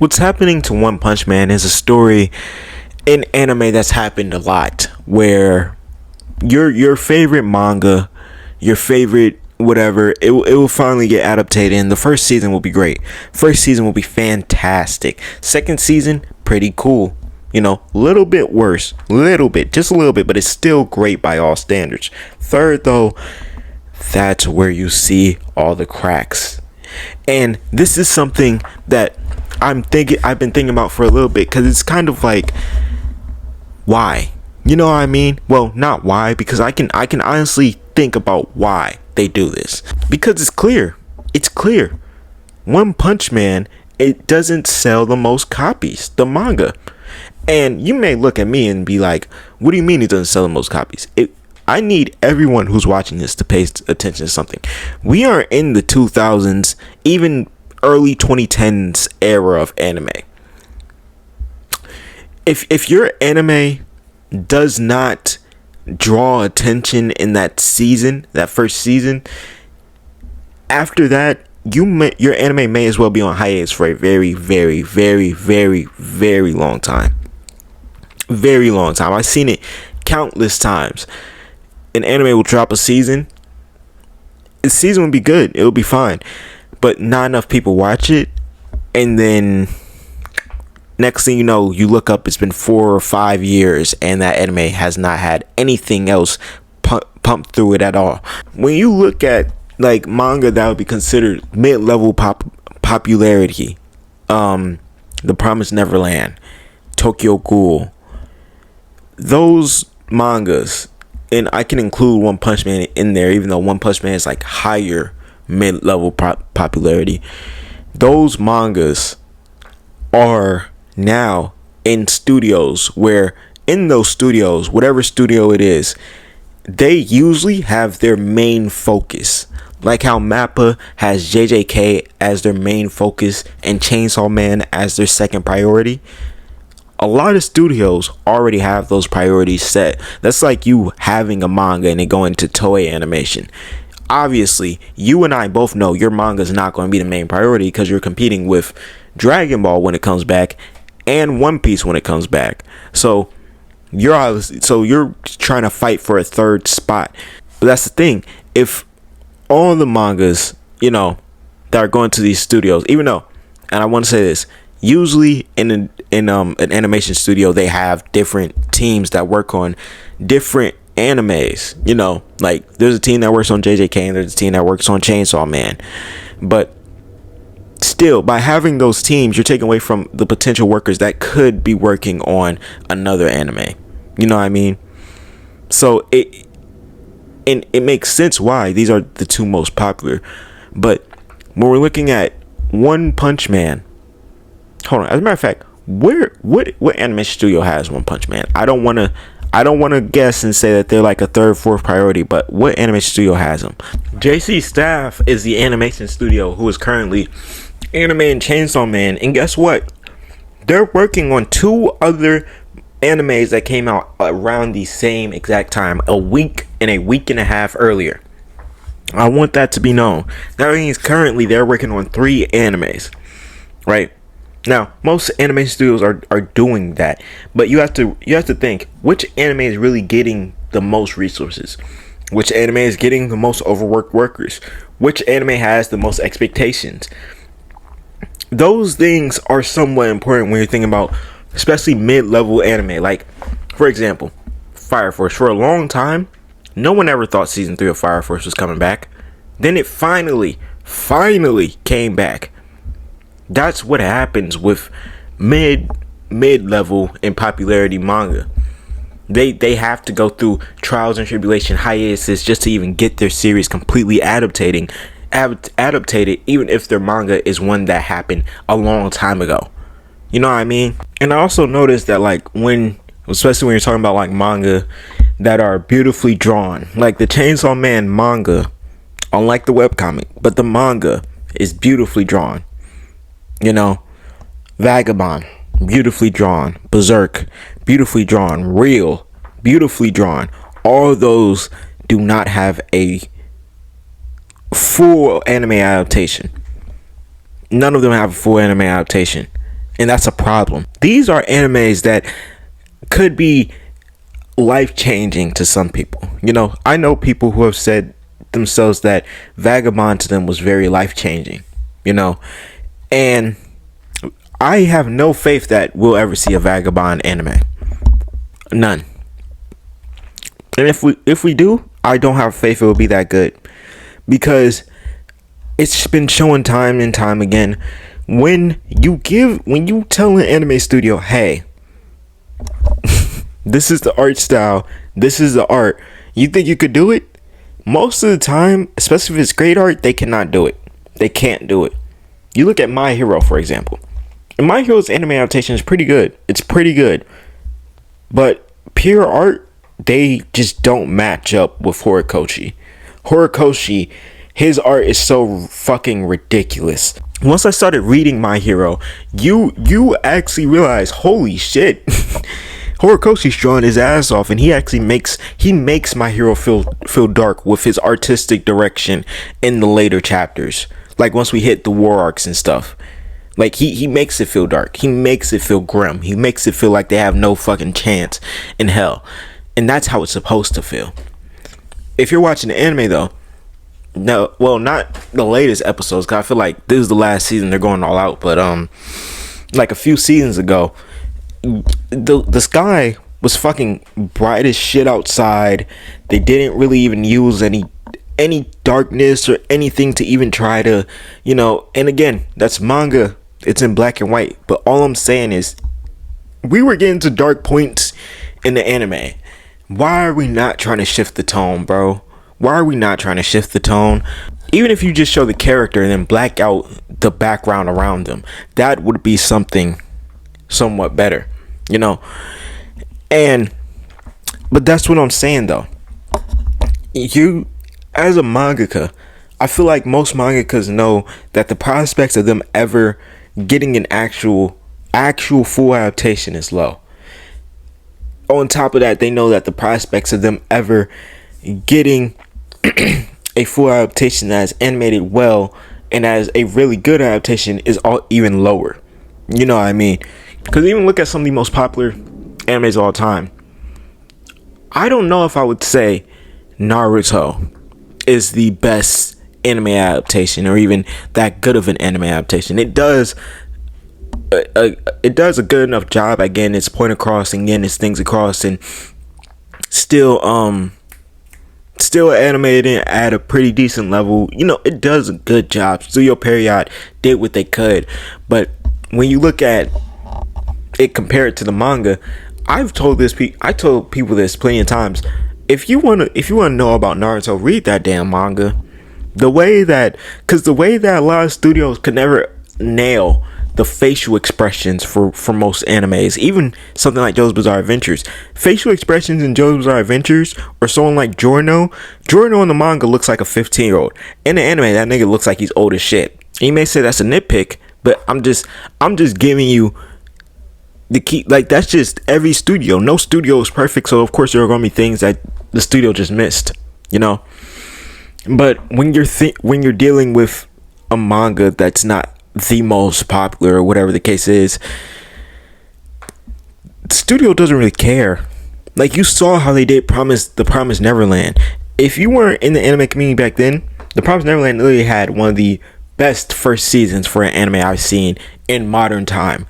What's happening to One Punch Man is a story in anime that's happened a lot, where your favorite manga, your favorite whatever, it will finally get adapted, and the first season will be great. First season will be fantastic. Second season, pretty cool. Little bit worse, just a little bit, but it's still great by all standards. Third, though, that's where you see all the cracks. And this is something that I've been thinking about for a little bit, because it's kind of like, why? You know what I mean? Well, not why, because I can honestly think about why they do this. Because it's clear. It's clear. One Punch Man, it doesn't sell the most copies, the manga. And you may look at me and be like, what do you mean it doesn't sell the most copies? I need everyone who's watching this to pay attention to something. We are in the 2000s, even early 2010s era of anime. If your anime does not draw attention in that season, that first season, after that, your anime may as well be on hiatus for a very, very, very, very, very long time. Very long time. I've seen it countless times. An anime will drop a season. The season will be good. It'll be fine. But not enough people watch it. And then next thing you know, you look up, it's been 4 or 5 years, and that anime has not had anything else pumped through it at all. When you look at like manga that would be considered mid-level popularity, The Promised Neverland, Tokyo Ghoul, those mangas, and I can include One Punch Man in there, even though One Punch Man is like higher mid-level popularity. Those mangas are now in studios, where in those studios, whatever studio it is, they usually have their main focus. Like how Mappa has JJK as their main focus and Chainsaw Man as their second priority. A lot of studios already have those priorities set. That's like you having a manga and it going to Toei Animation. Obviously, you and I both know your manga is not going to be the main priority, because you're competing with Dragon Ball when it comes back and One Piece when it comes back. So you're trying to fight for a third spot. But that's the thing. If all the mangas, that are going to these studios, even though, and I want to say this, usually in an animation studio, they have different teams that work on different animes. Like there's a team that works on JJK and there's a team that works on Chainsaw Man. But still, by having those teams, you're taking away from the potential workers that could be working on another anime. You know what I mean? So it makes sense why these are the two most popular. But when we're looking at One Punch Man, hold on. As a matter of fact, what animation studio has One Punch Man? I don't want to guess and say that they're like a third, fourth priority, but what animation studio has them? JC Staff is the animation studio who is currently animating Chainsaw Man, and guess what? They're working on 2 other animes that came out around the same exact time, a week and a half earlier. I want that to be known. That means currently they're working on 3 animes, right? Now, most animation studios are doing that, but you have to think, which anime is really getting the most resources? Which anime is getting the most overworked workers? Which anime has the most expectations? Those things are somewhat important when you're thinking about especially mid-level anime. Like, for example, Fire Force. For a long time, no one ever thought season 3 of Fire Force was coming back. Then it finally came back. That's what happens with mid-level in popularity manga. They have to go through trials and tribulation, hiatuses, just to even get their series completely adapted, even if their manga is one that happened a long time ago. You know what I mean? And I also noticed that, like, especially when you're talking about like manga that are beautifully drawn, like the Chainsaw Man manga, unlike the webcomic, but the manga is beautifully drawn. Vagabond, beautifully drawn. Berserk, beautifully drawn. Real, beautifully drawn. All those do not have a full anime adaptation. None of them have a full anime adaptation. and that's a problem. These are animes that could be life-changing to some people. You know, I know people who have said themselves that Vagabond to them was very life-changing, you know, and I have no faith that we'll ever see a Vagabond anime. None. And if we do, I don't have faith it will be that good, because it's been shown time and time again, when you tell an anime studio, hey, this is the art style, this is the art, you think you could do it? Most of the time, especially if it's great art, they cannot do it. They can't do it. You look at My Hero, for example. And My Hero's anime adaptation is pretty good. It's pretty good. But pure art, they just don't match up with Horikoshi. Horikoshi, his art is so fucking ridiculous. Once I started reading My Hero, you actually realize, holy shit, Horikoshi's drawing his ass off, and he actually makes My Hero feel dark with his artistic direction in the later chapters. Like once we hit the war arcs and stuff, like he makes it feel dark. He makes it feel grim. He makes it feel like they have no fucking chance in hell, and that's how it's supposed to feel. If you're watching the anime though, no, well, not the latest episodes, cause I feel like this is the last season they're going all out. But like a few seasons ago, the sky was fucking bright as shit outside. They didn't really even use any darkness or anything to even try to, you know. And again, that's manga. It's in black and white. But all I'm saying is, we were getting to dark points in the anime. Why are we not trying to shift the tone, bro? Why are we not trying to shift the tone? Even if you just show the character and then black out the background around them, that would be something somewhat better, you know. But that's what I'm saying though. You, as a mangaka, I feel like most mangakas know that the prospects of them ever getting an actual full adaptation is low. On top of that, they know that the prospects of them ever getting a full adaptation that is animated well and as a really good adaptation is all even lower. You know what I mean? Because even look at some of the most popular animes of all time. I don't know if I would say Naruto is the best anime adaptation, or even that good of an anime adaptation. It does a good enough job at getting its point across and getting its things across, and still animated at a pretty decent level. You know, it does a good job. Studio Period did what they could, but when you look at it compared to the manga, I told people this plenty of times. If you wanna know about Naruto, read that damn manga. The way that a lot of studios could never nail the facial expressions for most animes, even something like JoJo's Bizarre Adventures. Facial expressions in JoJo's Bizarre Adventures, or someone like Giorno in the manga looks like a 15-year-old. In the anime, that nigga looks like he's old as shit. And you may say that's a nitpick, but I'm just giving you the key. Like, that's just every studio. No studio is perfect, so of course there are gonna be things that the studio just missed, you know. But when you're dealing with a manga that's not the most popular or whatever the case is, the studio doesn't really care. Like, you saw how they did The Promised Neverland. If you weren't in the anime community back then, The Promised Neverland literally had one of the best first seasons for an anime I've seen in modern time.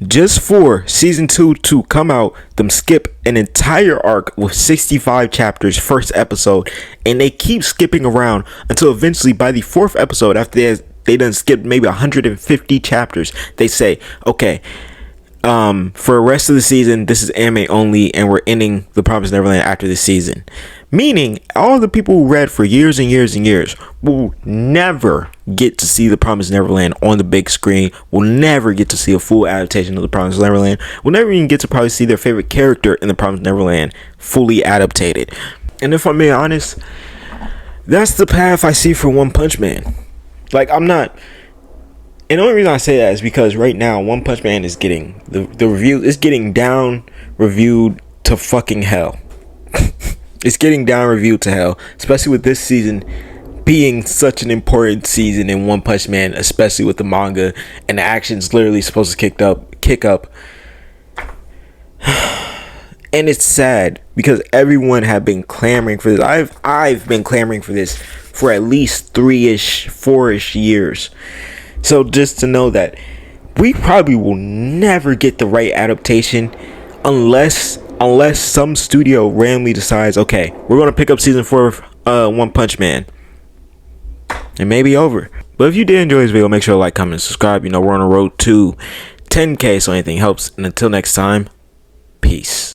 Just for season 2 to come out, them skip an entire arc with 65 chapters, first episode, and they keep skipping around until eventually by the 4th episode, after they done skipped maybe 150 chapters, they say, okay, for the rest of the season, this is anime only, and we're ending The Promised Neverland after this season. Meaning, all the people who read for years and years and years will never get to see The Promised Neverland on the big screen, will never get to see a full adaptation of The Promised Neverland, will never even get to probably see their favorite character in The Promised Neverland fully adapted. And if I'm being honest, that's the path I see for One Punch Man. Like, I'm not... And the only reason I say that is because right now, One Punch Man is getting... The review is getting down reviewed to fucking hell. It's getting down reviewed to hell. Especially with this season being such an important season in One Punch Man. Especially with the manga. And the action's literally supposed to kick up. And it's sad because everyone have been clamoring for this. I've been clamoring for this for at least 4-ish years. So just to know that we probably will never get the right adaptation unless some studio randomly decides, okay, we're gonna pick up season 4 of One Punch Man. It may be over. But if you did enjoy this video, make sure to like, comment, and subscribe. You know, we're on the road to 10K, so anything helps. And until next time, peace.